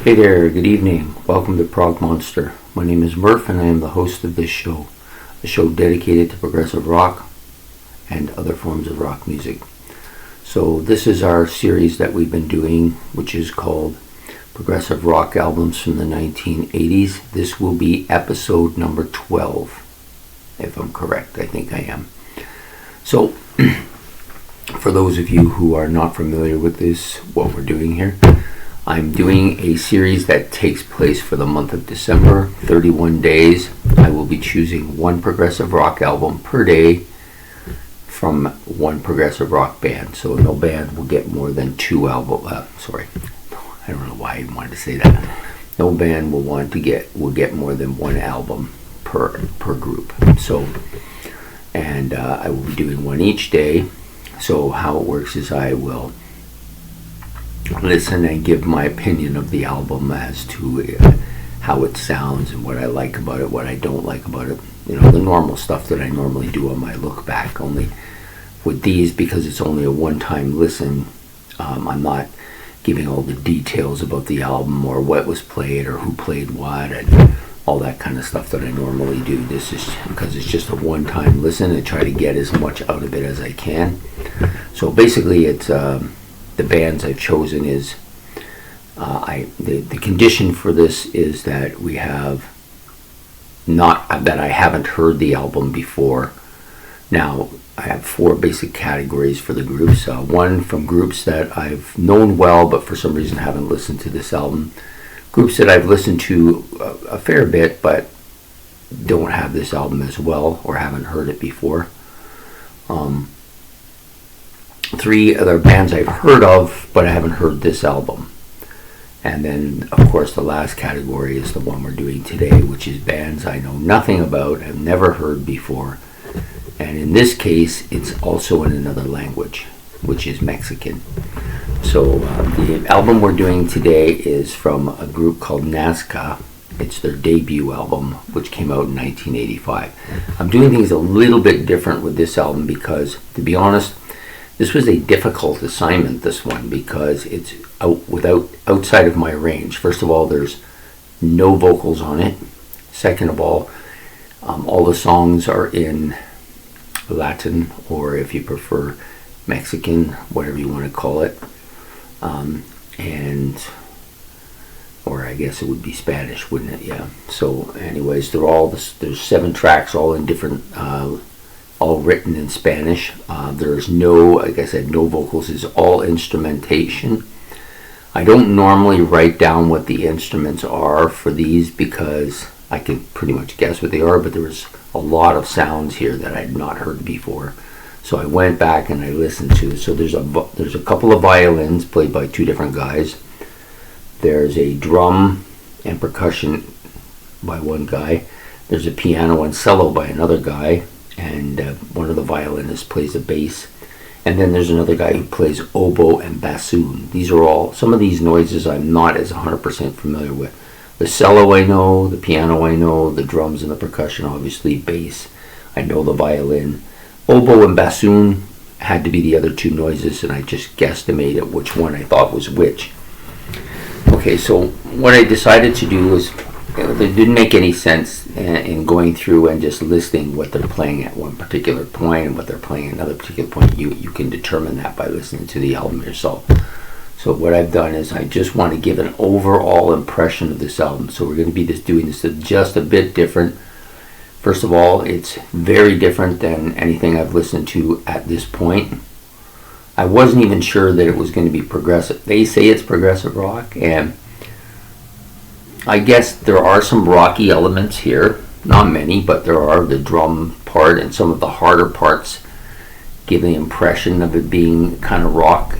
Hey there, good evening. Welcome to Prog Monster. My name is Murph and I am the host of this show, a show dedicated to progressive rock and other forms of rock music. So this is our series that we've been doing, which is called Progressive Rock Albums from the 1980s. This will be episode number 12, if I'm correct. I think I am. So, for those of you who are not familiar with this, what we're doing here, I'm doing a series that takes place for the month of December, 31 days. I will be choosing one progressive rock album per day from one progressive rock band. So no band will get more than two albums. I don't know why I wanted to say that. No band will get more than one album per group. So, and I will be doing one each day. So how it works is I will listen and give my opinion of the album as to how it sounds and what I like about it, what I don't like about it. You know, the normal stuff that I normally do on my look back. Only with these, because it's only a one-time listen, I'm not giving all the details about the album or what was played or who played what and all that kind of stuff that I normally do. This is because it's just a one-time listen and try to get as much out of it as I can. So basically it's the bands I've chosen is the condition for this is that we have not that I haven't heard the album before. Now I have four basic categories for the groups. One from groups that I've known well but for some reason haven't listened to this album. Groups that I've listened to a fair bit but don't have this album as well or haven't heard it before. Three other bands I've heard of, but I haven't heard this album. And then, of course, the last category is the one we're doing today, which is bands I know nothing about, have never heard before. And in this case, it's also in another language, which is Mexican. So the album we're doing today is from a group called Nazca. It's their debut album, which came out in 1985. I'm doing things a little bit different with this album because, to be honest, this was a difficult assignment, this one, because it's outside of my range. First of all, there's no vocals on it. Second of all the songs are in Latin, or if you prefer Mexican, whatever you want to call it, or I guess it would be Spanish, wouldn't it? Yeah. So, anyways, there's 7 tracks, all in different. All written in Spanish. There's no, like I said, no vocals. It's all instrumentation. I don't normally write down what the instruments are for these because I can pretty much guess what they are, but there was a lot of sounds here that I had not heard before. So I went back and I listened to it. So there's a couple of violins played by 2 different guys. There's a drum and percussion by one guy. There's a piano and cello by another guy. And one of the violinists plays the bass. And then there's another guy who plays oboe and bassoon. These are all, some of these noises I'm not as 100% familiar with. The cello I know, the piano I know, the drums and the percussion, obviously, bass. I know the violin. Oboe and bassoon had to be the other 2 noises, and I just guesstimated which one I thought was which. Okay, so what I decided to do was, it didn't make any sense in going through and just listing what they're playing at one particular point and what they're playing at another particular point. You can determine that by listening to the album yourself. So what I've done is I just want to give an overall impression of this album. So we're going to be doing this just a bit different. First of all, it's very different than anything I've listened to at this point. I wasn't even sure that it was going to be progressive. They say it's progressive rock, and I guess there are some rocky elements here. Not many, but there are. The drum part and some of the harder parts give the impression of it being kind of rock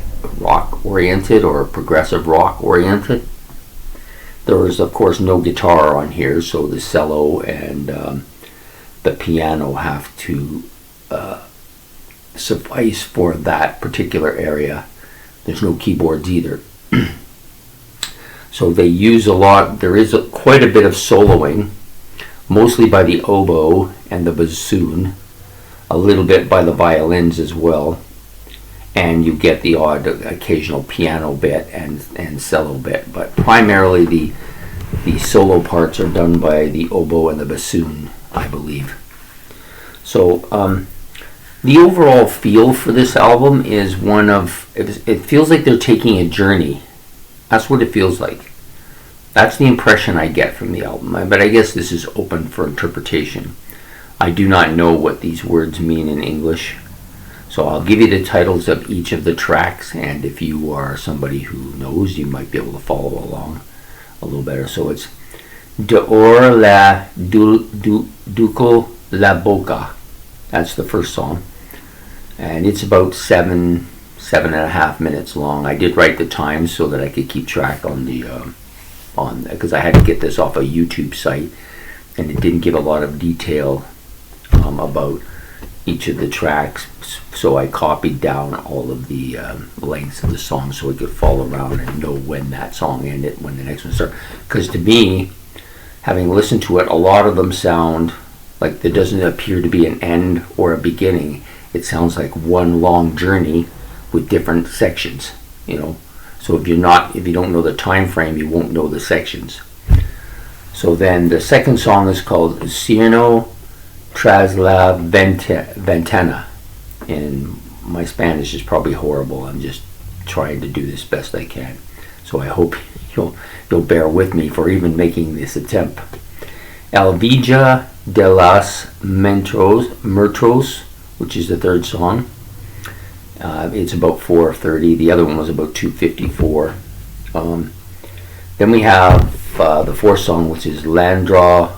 oriented or progressive rock oriented. There is, of course, no guitar on here, so the cello and the piano have to suffice for that particular area. There's no keyboards either. So they use a lot. There is quite a bit of soloing, mostly by the oboe and the bassoon, a little bit by the violins as well. and you get the odd occasional piano bit and cello bit, but primarily the solo parts are done by the oboe and the bassoon, I believe. So the overall feel for this album is one of, it feels like they're taking a journey. That's what it feels like. That's the impression I get from the album, but I guess this is open for interpretation. I do not know what these words mean in English, so I'll give you the titles of each of the tracks, and if you are somebody who knows, you might be able to follow along a little better. So it's Dehors la Duco la Boca. That's the first song, and it's about 7.5 minutes long. I did write the time so that I could keep track on because I had to get this off a YouTube site, and it didn't give a lot of detail about each of the tracks, so I copied down all of the lengths of the song so I could follow around and know when that song ended, when the next one started. Because to me, having listened to it, a lot of them sound like there doesn't appear to be an end or a beginning. It sounds like one long journey with different sections, So if you don't know the time frame, you won't know the sections. So then the second song is called Sierno tras la ventana. And my Spanish is probably horrible. I'm just trying to do this best I can. So I hope you'll bear with me for even making this attempt. El Villa de las Muertos, which is the third song. It's about 4:30. The other one was about 2:54. Then we have the fourth song, which is Landro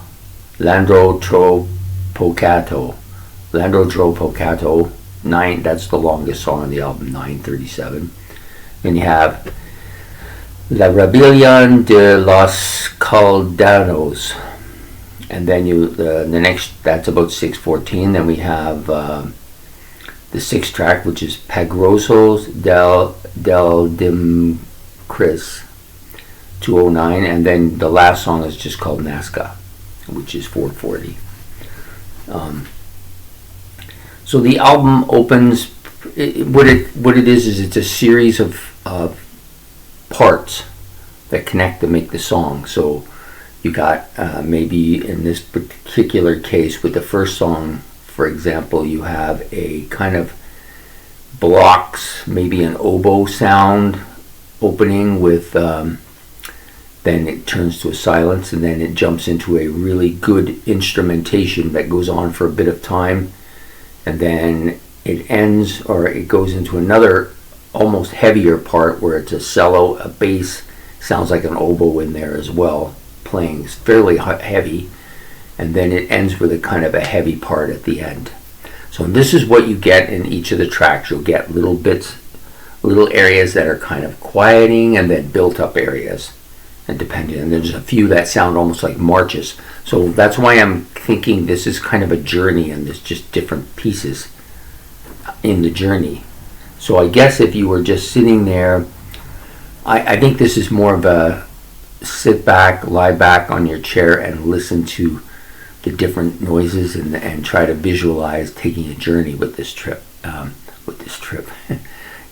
Tropocato. Landro Tropocato, 9. That's the longest song on the album, 9:37. Then you have La Rebelión de los Caldanos, and then the next, that's about 6:14. Then we have the sixth track, which is Pagrosos del Dimcris, 2:09, and then the last song is just called Nazca, which is 4:40. So the album opens. What it is it's a series of parts that connect to make the song. So you got maybe in this particular case with the first song, for example, you have a kind of blocks, maybe an oboe sound opening with, then it turns to a silence, and then it jumps into a really good instrumentation that goes on for a bit of time, and then it ends, or it goes into another almost heavier part where it's a cello, a bass, sounds like an oboe in there as well, playing fairly heavy, and then it ends with a kind of a heavy part at the end. So this is what you get in each of the tracks. You'll get little bits, little areas that are kind of quieting, and then built up areas, and there's a few that sound almost like marches. So that's why I'm thinking this is kind of a journey, and there's just different pieces in the journey. So I guess if you were just sitting there, I think this is more of a sit back, lie back on your chair and listen to the different noises and try to visualize taking a journey with this trip.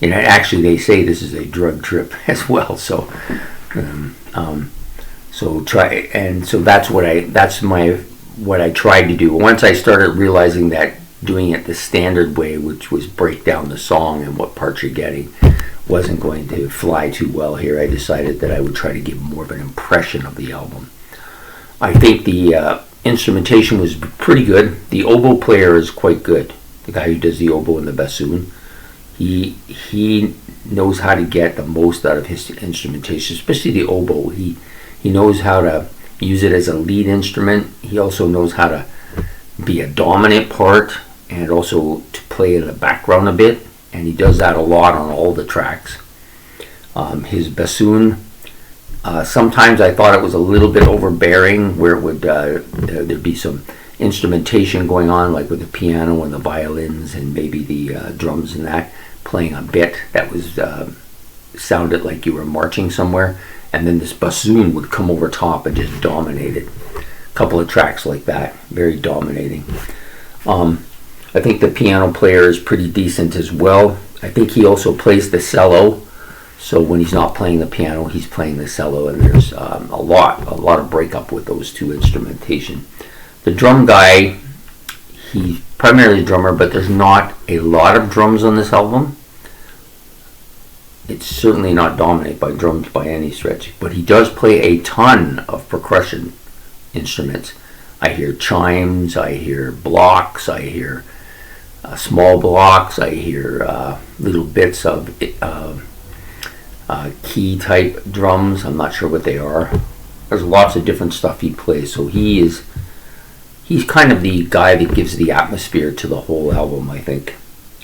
Actually they say this is a drug trip as well. So that's what I tried to do. Once I started realizing that doing it the standard way, which was break down the song and what parts you're getting, wasn't going to fly too well here, I decided that I would try to give more of an impression of the album. I think the instrumentation was pretty good. The oboe player is quite good. The guy who does the oboe and the bassoon, he knows how to get the most out of his instrumentation, especially the oboe. He knows how to use it as a lead instrument. He also knows how to be a dominant part and also to play in the background a bit, and he does that a lot on all the tracks. His bassoon, sometimes I thought it was a little bit overbearing, where it would there'd be some instrumentation going on, like with the piano and the violins and maybe the drums and that, playing a bit that was sounded like you were marching somewhere, and then this bassoon would come over top and just dominate it. A couple of tracks like that, very dominating. I think the piano player is pretty decent as well. I think he also plays the cello. So when he's not playing the piano, he's playing the cello, and there's a lot of breakup with those two instrumentation. The drum guy, he's primarily a drummer, but there's not a lot of drums on this album. It's certainly not dominated by drums by any stretch, but he does play a ton of percussion instruments. I hear chimes, I hear blocks, I hear small blocks, I hear little bits of key type drums. I'm not sure what they are. There's lots of different stuff he plays, so he's kind of the guy that gives the atmosphere to the whole album, I think.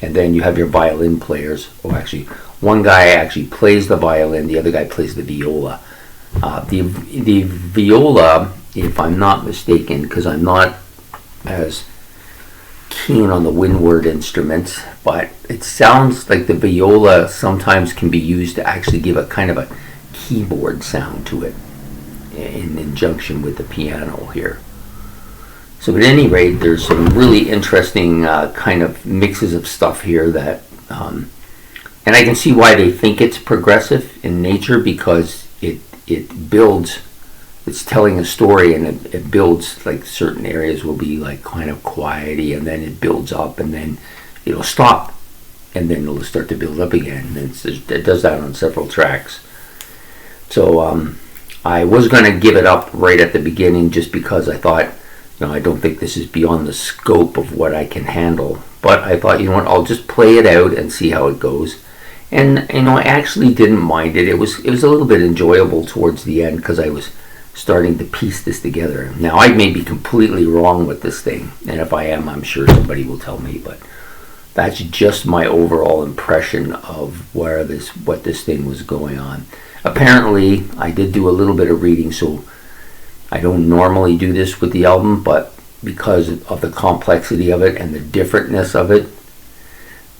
And then you have your violin players. Oh, actually, one guy actually plays the violin, the other guy plays the viola. The viola, if I'm not mistaken, because I'm not as keen on the windward instruments, but it sounds like the viola sometimes can be used to actually give a kind of a keyboard sound to it in conjunction with the piano here. So at any rate, there's some really interesting kind of mixes of stuff here that, and I can see why they think it's progressive in nature, because it builds. It's telling a story, and it builds, like certain areas will be like kind of quiety, and then it builds up, and then it'll stop, and then it'll start to build up again. And it does that on several tracks. So I was going to give it up right at the beginning, just because I thought, I don't think this is beyond the scope of what I can handle. But I thought, what, I'll just play it out and see how it goes. And I actually didn't mind it. It was a little bit enjoyable towards the end, because I was starting to piece this together. Now, I may be completely wrong with this thing, and if I am, I'm sure somebody will tell me, but that's just my overall impression of what this thing was going on. Apparently, I did do a little bit of reading, so I don't normally do this with the album, but because of the complexity of it and the differentness of it,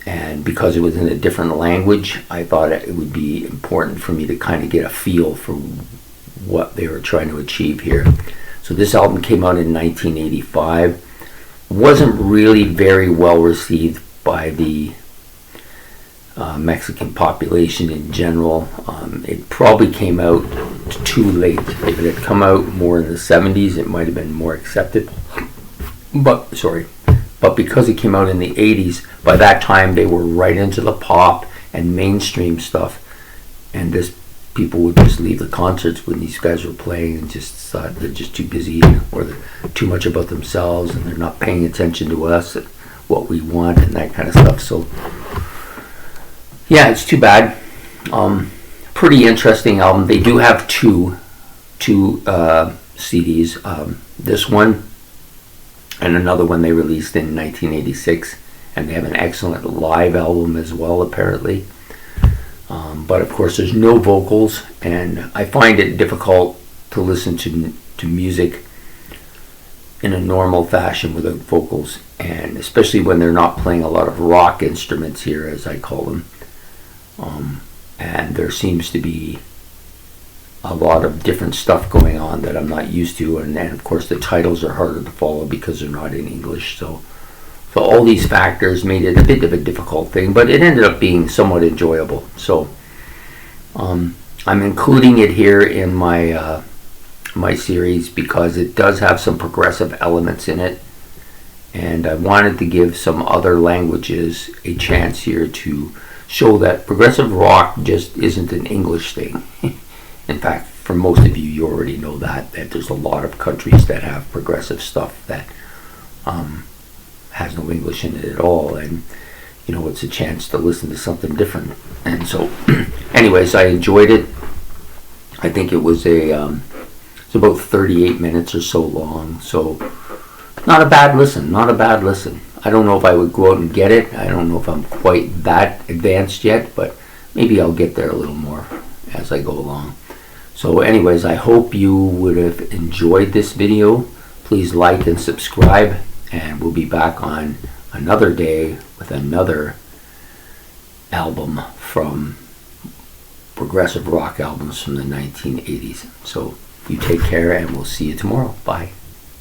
and because it was in a different language, I thought it would be important for me to kind of get a feel for what they were trying to achieve here. So this album came out in 1985. Wasn't really very well received by the Mexican population in general. It probably came out too late. If it had come out more in the 70s, it might have been more accepted. But because it came out in the 80s, by that time they were right into the pop and mainstream stuff, and people would just leave the concerts when these guys were playing and just thought they're just too busy, or they're too much about themselves, and they're not paying attention to us and what we want and that kind of stuff. So yeah, it's too bad. Pretty interesting album. They do have two CDs. This one and another one they released in 1986, and they have an excellent live album as well, apparently. But of course, there's no vocals, and I find it difficult to listen to music in a normal fashion without vocals, and especially when they're not playing a lot of rock instruments here, as I call them. And there seems to be a lot of different stuff going on that I'm not used to, and of course the titles are harder to follow because they're not in English. So all these factors made it a bit of a difficult thing, but it ended up being somewhat enjoyable. So I'm including it here in my my series because it does have some progressive elements in it, and I wanted to give some other languages a chance here to show that progressive rock just isn't an English thing. In fact, for most of you, you already know that there's a lot of countries that have progressive stuff that has no English in it at all, and it's a chance to listen to something different. And so anyways, I enjoyed it. I think it was it's about 38 minutes or so long, so not a bad listen. I don't know if I would go out and get it. I don't know if I'm quite that advanced yet, but maybe I'll get there a little more as I go along. So anyways, I hope you would have enjoyed this video. Please like and subscribe, and we'll be back on another day with another album from progressive rock albums from the 1980s. So you take care, and we'll see you tomorrow. Bye.